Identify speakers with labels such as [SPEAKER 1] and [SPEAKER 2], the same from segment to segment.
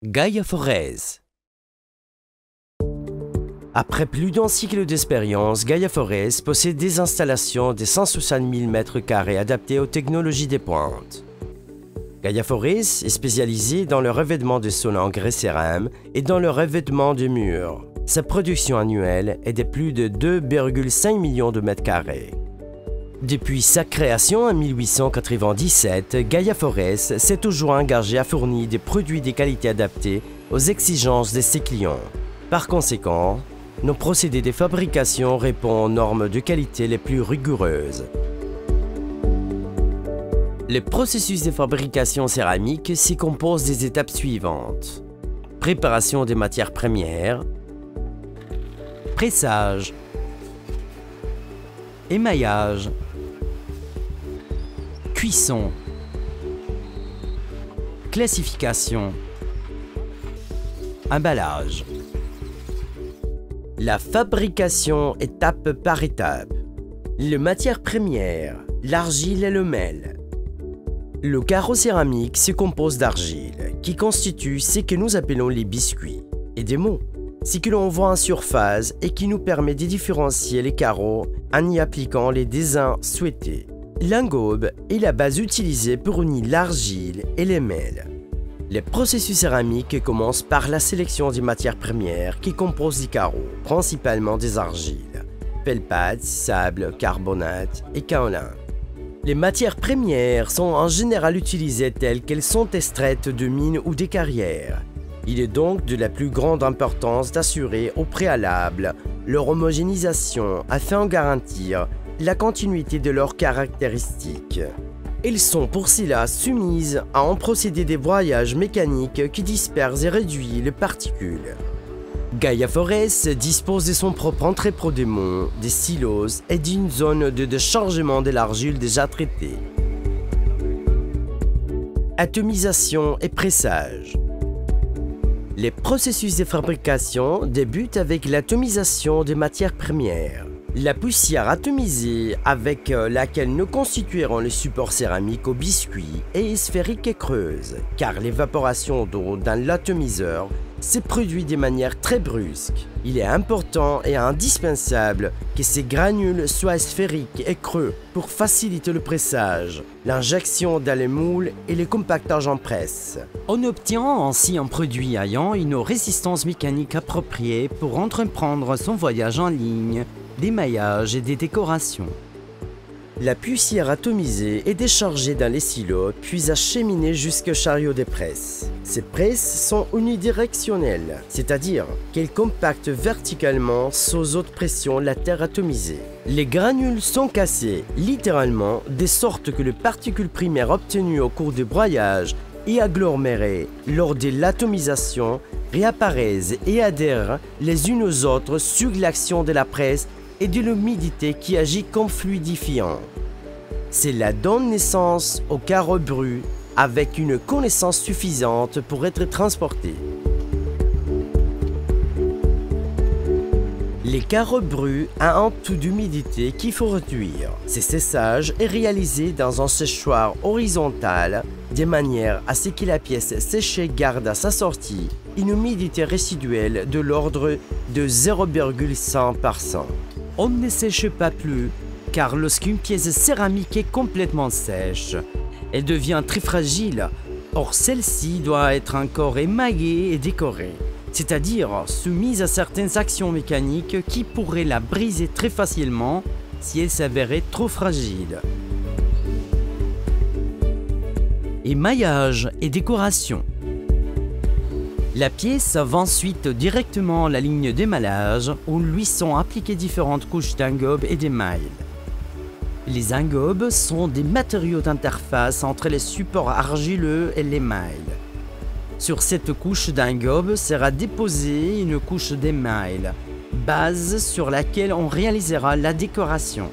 [SPEAKER 1] Gaia Forez. Après plus d'un cycle d'expérience, Gaia Forez possède des installations de 160 000 m² adaptées aux technologies de pointe. Gaia Forez est spécialisée dans le revêtement de sol en grès cérame et dans le revêtement de murs. Sa production annuelle est de plus de 2,5 millions de mètres carrés. Depuis sa création en 1897, Gaia Forez s'est toujours engagé à fournir des produits de qualité adaptés aux exigences de ses clients. Par conséquent, nos procédés de fabrication répondent aux normes de qualité les plus rigoureuses. Le processus de fabrication céramique s'y compose des étapes suivantes: préparation des matières premières, pressage, émaillage, cuisson, classification, emballage. La fabrication étape par étape. Les matières premières, l'argile et le mel. Le carreau céramique se compose d'argile, qui constitue ce que nous appelons les biscuits, et des mots, ce que l'on voit en surface et qui nous permet de différencier les carreaux en y appliquant les dessins souhaités. L'engobe est la base utilisée pour unir l'argile et les mels. Le processus céramique commence par la sélection des matières premières qui composent les carreaux, principalement des argiles, feldspath, sable, carbonate et kaolin. Les matières premières sont en général utilisées telles qu'elles sont extraites de mines ou des carrières. Il est donc de la plus grande importance d'assurer au préalable leur homogénéisation afin de garantir la continuité de leurs caractéristiques. Elles sont pour cela soumises à un procédé de broyage mécanique qui disperse et réduit les particules. Gaia Forez dispose de son propre entrepôt de monts, des silos et d'une zone de déchargement de l'argile déjà traitée. Atomisation et pressage. Les processus de fabrication débutent avec l'atomisation des matières premières. La poussière atomisée avec laquelle nous constituerons le support céramique au biscuit est sphérique et creuse, car l'évaporation d'eau dans l'atomiseur se produit de manière très brusque. Il est important et indispensable que ces granules soient sphériques et creux pour faciliter le pressage, l'injection dans les moules et le compactage en presse. On obtient ainsi un produit ayant une résistance mécanique appropriée pour entreprendre son voyage en ligne, d'émaillage et des décorations. La poussière atomisée est déchargée dans les silos puis acheminée jusqu'au chariot de presse. Ces presses sont unidirectionnelles, c'est-à-dire qu'elles compactent verticalement sous haute pression la terre atomisée. Les granules sont cassées, littéralement, de sorte que les particules primaires obtenues au cours du broyage et agglomérées lors de l'atomisation réapparaissent et adhèrent les unes aux autres sous l'action de la presse et de l'humidité qui agit comme fluidifiant. Cela donne naissance aux carreaux bruts avec une connaissance suffisante pour être transportés. Les carreaux bruts ont un taux d'humidité qu'il faut réduire. Ce séchage est réalisé dans un séchoir horizontal de manière à ce que la pièce séchée garde à sa sortie une humidité résiduelle de l'ordre de 0,1%. On ne sèche pas plus, car lorsqu'une pièce céramique est complètement sèche, elle devient très fragile. Or, celle-ci doit être encore émaillée et décorée, c'est-à-dire soumise à certaines actions mécaniques qui pourraient la briser très facilement si elle s'avérait trop fragile. Émaillage et décoration. La pièce va ensuite directement à la ligne d'émaillage où lui sont appliquées différentes couches d'engobe et d'émail. Les engobes sont des matériaux d'interface entre les supports argileux et l'émail. Sur cette couche d'engobe sera déposée une couche d'émail, base sur laquelle on réalisera la décoration.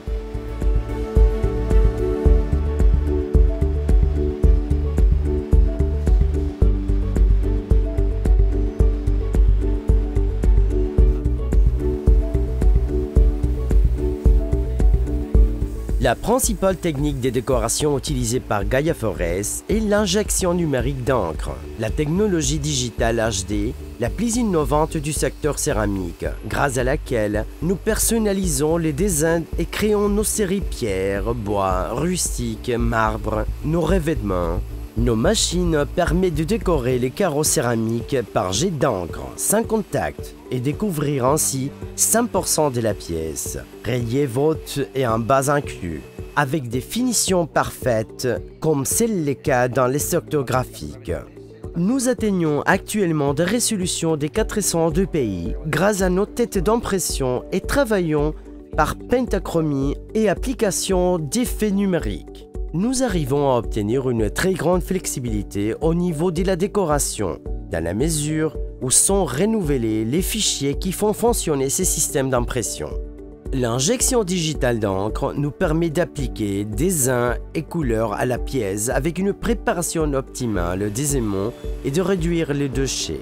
[SPEAKER 1] La La principale technique de décoration utilisée par Gaia Forest est l'injection numérique d'encre, la technologie digitale HD la plus innovante du secteur céramique, grâce à laquelle nous personnalisons les dessins et créons nos séries pierres, bois, rustiques, marbre, nos revêtements. Nos machines permettent de décorer les carreaux céramiques par jet d'encre, sans contact, et découvrir ainsi 100% de la pièce, relief haute et en bas inclus, avec des finitions parfaites, comme c'est le cas dans les secteurs graphiques. Nous atteignons actuellement des résolutions des 402 pays grâce à nos têtes d'impression et travaillons par pentachromie et application d'effets numériques. Nous arrivons à obtenir une très grande flexibilité au niveau de la décoration, dans la mesure où sont renouvelés les fichiers qui font fonctionner ces systèmes d'impression. L'injection digitale d'encre nous permet d'appliquer dessins et couleurs à la pièce avec une préparation optimale des aimants et de réduire les déchets.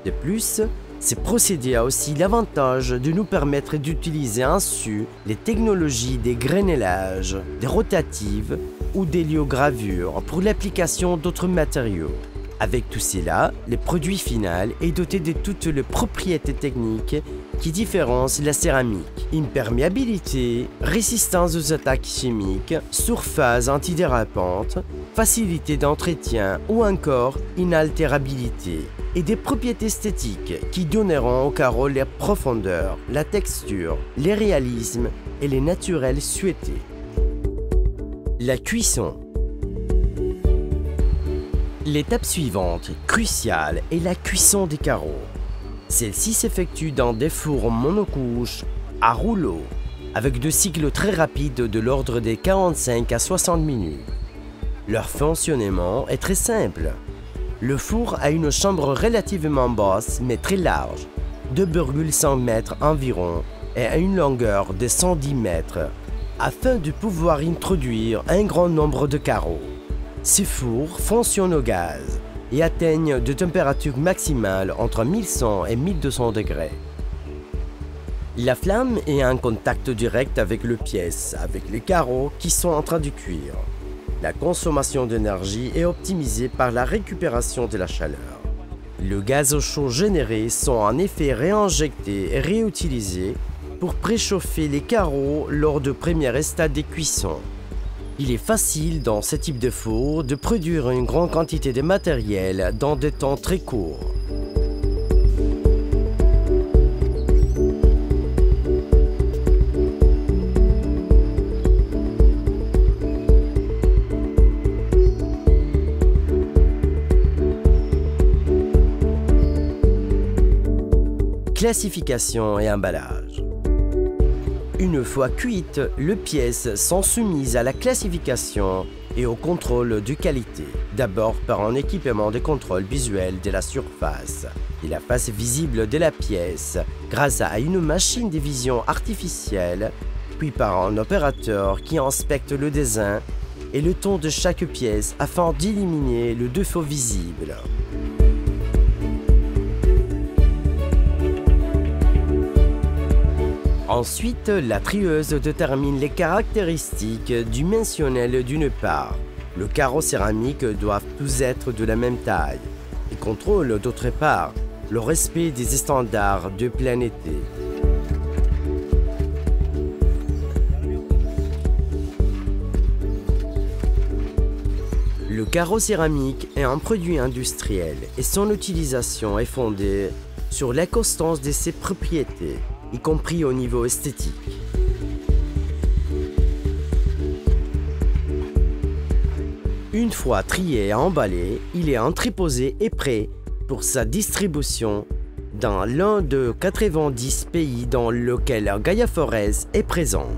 [SPEAKER 1] De plus, ce procédé a aussi l'avantage de nous permettre d'utiliser ainsi les technologies des granulages, des rotatives ou des liogravures pour l'application d'autres matériaux. Avec tout cela, le produit final est doté de toutes les propriétés techniques qui différencient la céramique. Imperméabilité, résistance aux attaques chimiques, surface antidérapante, facilité d'entretien ou encore inaltérabilité. Et des propriétés esthétiques qui donneront au carreau la profondeur, la texture, le réalisme et les naturels souhaités. La cuisson. L'étape suivante, cruciale, est la cuisson des carreaux. Celle-ci s'effectue dans des fours monocouches à rouleau, avec des cycles très rapides de l'ordre des 45 à 60 minutes. Leur fonctionnement est très simple. Le four a une chambre relativement basse mais très large, 2,5 mètres environ, et a une longueur de 110 mètres, afin de pouvoir introduire un grand nombre de carreaux. Ces fours fonctionnent au gaz et atteignent de températures maximales entre 1100 et 1200 degrés. La flamme est en contact direct avec les pièces, avec les carreaux qui sont en train de cuire. La consommation d'énergie est optimisée par la récupération de la chaleur. Le gaz chaud généré sont en effet réinjectés et réutilisés pour préchauffer les carreaux lors du premier stade de cuisson. Il est facile dans ce type de four de produire une grande quantité de matériel dans des temps très courts. Classification et emballage. Une fois cuites, les pièces sont soumises à la classification et au contrôle de qualité, d'abord par un équipement de contrôle visuel de la surface et la face visible de la pièce grâce à une machine de vision artificielle, puis par un opérateur qui inspecte le dessin et le ton de chaque pièce afin d'éliminer le défaut visible. Ensuite, la trieuse détermine les caractéristiques dimensionnelles d'une part. Le carreau céramique doivent tous être de la même taille et contrôle d'autre part le respect des standards de plein été. Le carreau céramique est un produit industriel et son utilisation est fondée sur la constance de ses propriétés, y compris au niveau esthétique. Une fois trié et emballé, il est entreposé et prêt pour sa distribution dans l'un de 90 pays dans lesquels Gaia Forest est présent.